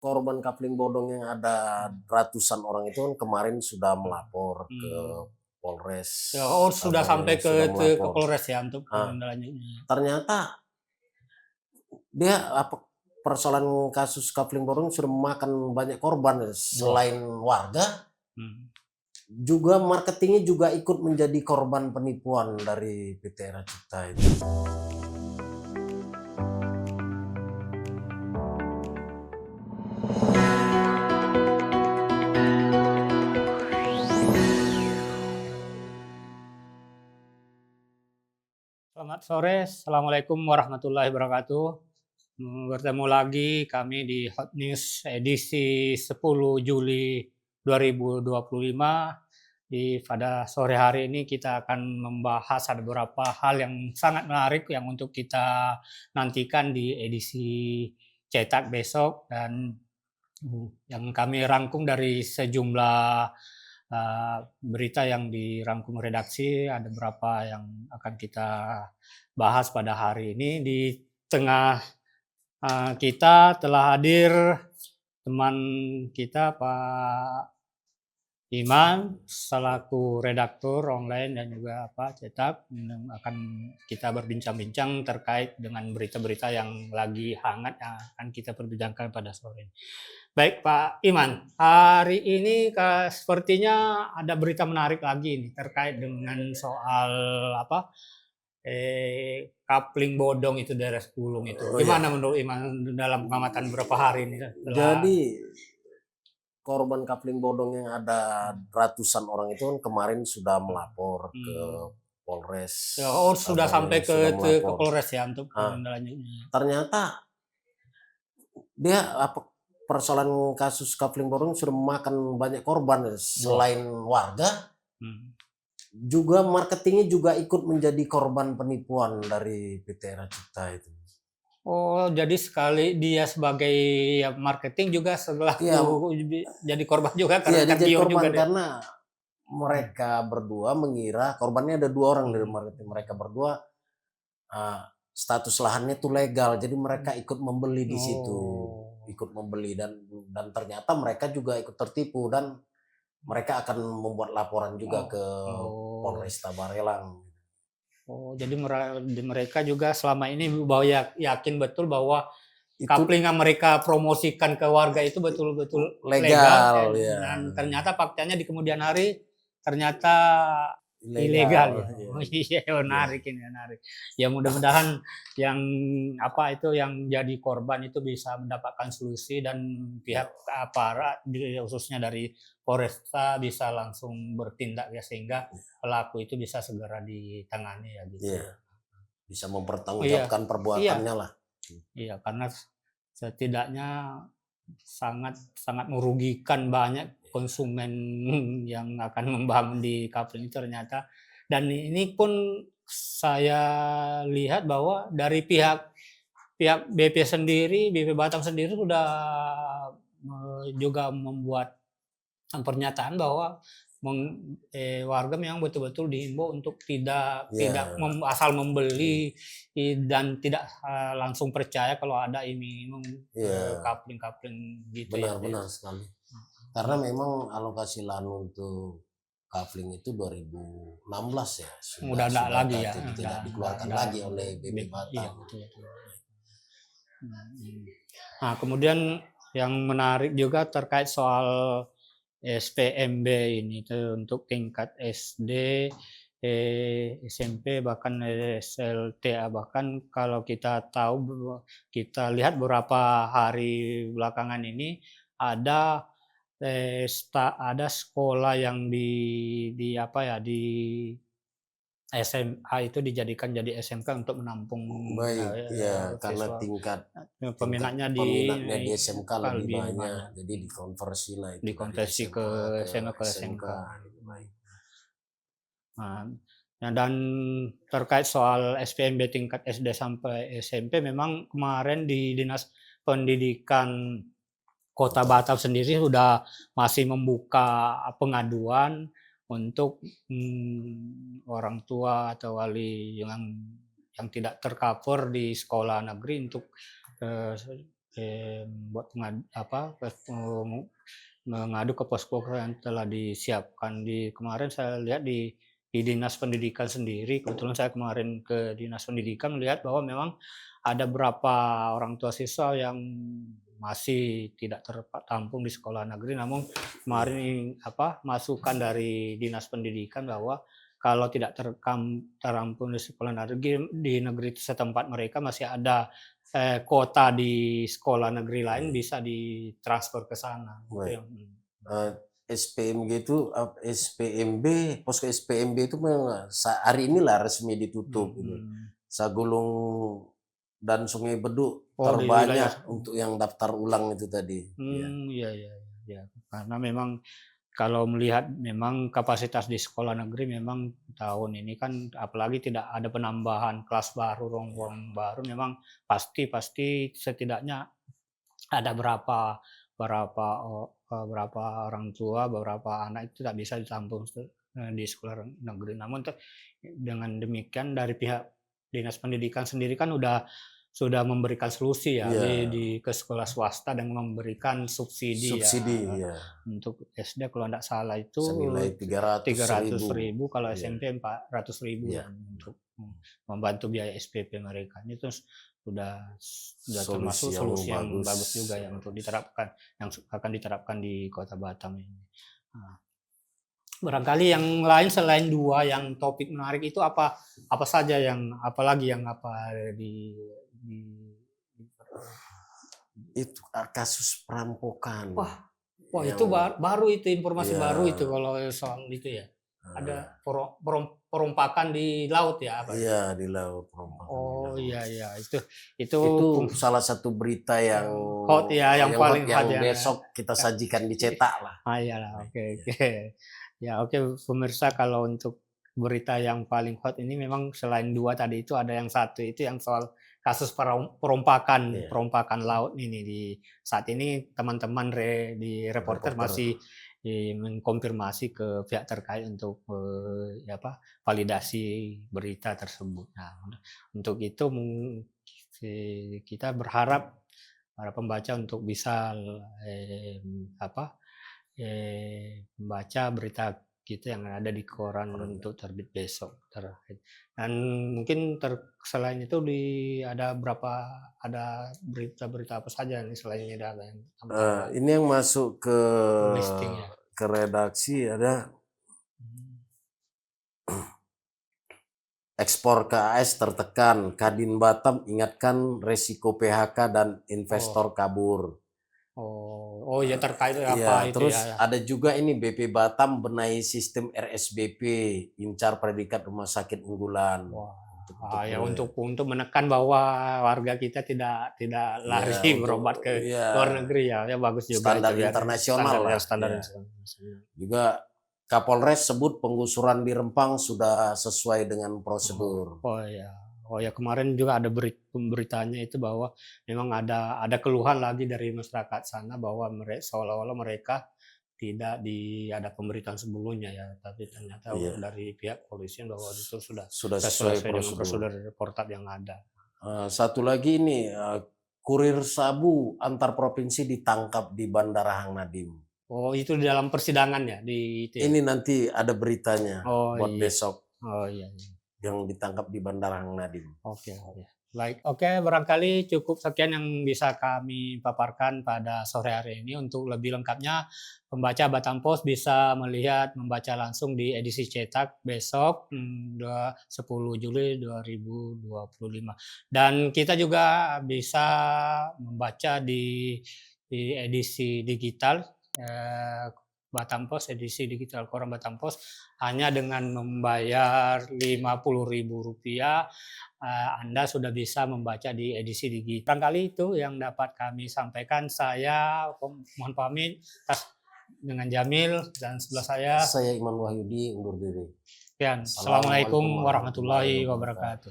korban coupling bodong yang ada ratusan orang itu kan kemarin sudah melapor ke Mmm. Polres Ya, oh sudah sampai Tabarelang, ke sudah ke melapor. Polres ya untuk Ah, penindaklanjutnya? ternyata dia persoalan kasus coupling bodong sudah memakan banyak korban ya, Wah. selain warga, Mmm. juga marketingnya juga ikut menjadi korban penipuan dari PT Era Cipta itu. Selamat sore, Assalamualaikum warahmatullahi wabarakatuh. Bertemu lagi kami di Hot News edisi 10 Juli 2025. Pada sore hari ini kita akan membahas ada beberapa hal yang sangat menarik yang untuk kita nantikan di edisi cetak besok dan yang kami rangkum dari sejumlah berita yang dirangkum redaksi, ada beberapa yang akan kita bahas pada hari ini. Di tengah kita telah hadir teman kita Pak Iman selaku redaktur online dan juga cetak, yang akan kita berbincang-bincang terkait dengan berita-berita yang lagi hangat yang akan kita perbincangkan pada sore ini. Baik Pak Iman, hari ini sepertinya ada berita menarik lagi nih terkait dengan soal coupling bodong itu daerah Sulung itu. Oh ya, Gimana menurut Iman dalam pengamatan beberapa hari ini setelah. jadi korban coupling bodong yang ada ratusan orang itu kan kemarin sudah melapor ke Hmm. Polres Ya, oh sudah sampai Tabarelang, sudah ke melapor. Polres ya untuk Ah, penindaklanjutnya? ternyata dia persoalan kasus coupling bodong sudah memakan banyak korban ya, Wah. selain warga, Hmm. juga marketingnya juga ikut menjadi korban penipuan dari PT Era Cipta itu. Oh, jadi sekali dia sebagai marketing juga Iya, selaku jadi korban juga iya karena dia jadi tergiur juga korban dia? karena Hmm. mereka berdua mengira korbannya ada 2 orang dari Mhm. marketing, mereka berdua, eee, status lahannya itu legal, jadi mereka Mmm. ikut membeli di situ, Oh. ikut membeli dan ternyata mereka juga ikut tertipu dan mereka akan membuat laporan juga Oh. ke Oh. Polres Tabarelang. Oh, jadi mereka juga selama ini bahwa yakin betul bahwa Itu coupling yang mereka promosikan ke warga itu betul-betul legal, legal ya, dan ternyata faktanya di kemudian hari ternyata ilegal, ilegal ya. iya, Oh iya, iya. menarik ini, menarik. Ya mudah-mudahan yang yang jadi korban itu bisa mendapatkan solusi dan Ya, pihak aparat khususnya dari Polresta bisa langsung bertindak ya sehingga pelaku itu bisa segera ditangani ya gitu iya, ya. bisa Oh iya, mempertanggungjawabkan iya, perbuatannya lah. iya karena setidaknya sangat sangat merugikan banyak konsumen yang akan membangun di coupling itu ternyata. Dan ini pun saya lihat bahwa dari pihak pihak BP sendiri, BP Batam sendiri sudah juga membuat pernyataan bahwa warga memang betul-betul dihimbau untuk tidak tidak Ya, asal mmm, membeli dan tidak, langsung percaya kalau ada iming-iming, iya, coupling-coupling gitu ya, benar Pak, ya. benar sekali. Karena Mhm. memang alokasi lahan untuk kafling itu 2016 ya, sudah Udah nggak sudah lagi ada ya, tidak dikeluarkan nggak lagi oleh BP iya Batam. betul betul. Mhm. Nah kemudian yang menarik juga terkait soal SPMB ini tuh untuk tingkat SD, SMP, bahkan SLTA. Bahkan kalau kita tahu kita lihat beberapa hari belakangan ini ada, ada sekolah yang di SMA itu dijadikan jadi SMK untuk menampung, Baik, ya karena siswa, tingkat tingkat peminatnya peminatnya di SMK lebih lebih banyak, banyak, jadi dikonversi lah itu dari dikonversi ke SMA ke SMA ke SMK, SMK. baik. Nah, nah dan terkait soal SPMB tingkat SD sampai SMP memang kemarin di Dinas Pendidikan Kota Kota Batam sendiri sudah masih membuka pengaduan untuk, orang tua atau wali yang tidak tercover di sekolah negeri untuk, eee, buat mengadu ke posko yang telah disiapkan. Kemarin saya lihat di Dinas Pendidikan sendiri, kebetulan saya kemarin ke Dinas Pendidikan melihat bahwa memang ada beberapa orang tua siswa yang masih tidak tertampung di sekolah negeri. Namun kemarin masukan dari Dinas Pendidikan bahwa kalau tidak terampung di sekolah negeri setempat mereka masih ada kuota di sekolah negeri lain bisa ditransfer ke sana. Baik. SPMG itu SPMB, posko SPMB itu memang hari inilah resmi ditutup. Sagulung dan Sungai Beduk terbanyak untuk yang daftar ulang itu tadi. Iya. Karena memang kalau melihat memang kapasitas di sekolah negeri memang tahun ini kan apalagi tidak ada penambahan kelas baru, ruang baru, memang pasti setidaknya ada berapa orang tua, beberapa anak itu tidak bisa ditampung di sekolah negeri. Namun dengan demikian dari pihak Dinas Pendidikan sendiri kan sudah memberikan solusi ke sekolah swasta dan memberikan subsidi untuk SD kalau tidak salah itu senilai 300.000, kalau SMP 400.000 untuk membantu biaya SPP mereka. Itu sudah termasuk solusi yang bagus juga yang untuk diterapkan, yang akan diterapkan di Kota Batam ini. Barangkali yang lain selain dua yang topik menarik itu apa saja apalagi yang itu kasus perampokan. Wah itu baru itu informasi baru itu kalau soal itu ya. Ada perompakan di laut ya apa? Iya, di laut. Iya itu salah satu berita yang hot ya, yang paling hot yang besok kita sajikan dicetak lah. Iyalah, oke. Ya oke pemirsa, kalau untuk berita yang paling hot ini memang selain dua tadi itu ada yang satu itu yang soal kasus perompakan laut ini. Di saat ini teman-teman di reporter masih mengkonfirmasi ke pihak terkait untuk validasi berita tersebut. Nah, untuk itu kita berharap para pembaca untuk bisa membaca berita kita yang ada di koran untuk terbit besok. Dan mungkin selain itu ada berita-berita apa saja nih selain ini ada yang ini yang masuk ke redaksi ada ekspor ke AS tertekan, Kadin Batam ingatkan resiko PHK dan investor kabur. Oh ya terkait apa itu terus ya. Ada juga ini BP Batam benahi sistem RSBP, incar predikat rumah sakit unggulan. Untuk menekan bahwa warga kita tidak lari berobat ke luar negeri ya bagus juga. Standar internasional lah. Standar. Juga Kapolres sebut penggusuran di Rempang sudah sesuai dengan prosedur. Oh ya kemarin juga ada beritanya itu bahwa memang ada keluhan lagi dari masyarakat sana bahwa seolah-olah mereka tidak ada pemberitaan sebelumnya ya, tapi ternyata dari pihak kepolisian bahwa itu sudah sesuai dengan prosedur portab yang ada. Satu lagi ini kurir sabu antar provinsi ditangkap di Bandara Hang Nadim. Oh itu di dalam persidangan ya Ini nanti ada beritanya buat besok. Oh iya. Yang ditangkap di Bandara Hang Nadim. Oke. Baik, barangkali cukup sekian yang bisa kami paparkan pada sore hari ini. Untuk lebih lengkapnya, pembaca Batam Post bisa membaca langsung di edisi cetak besok 10 Juli 2025. Dan kita juga bisa membaca di edisi digital Batam Post, edisi digital koran Batam Post hanya dengan membayar Rp50.000 Anda sudah bisa membaca di edisi digital. Barangkali itu yang dapat kami sampaikan. Saya mohon pamit dengan Jamil dan sebelah saya Iman Wahyudi undur diri. Assalamualaikum warahmatullahi wabarakatuh.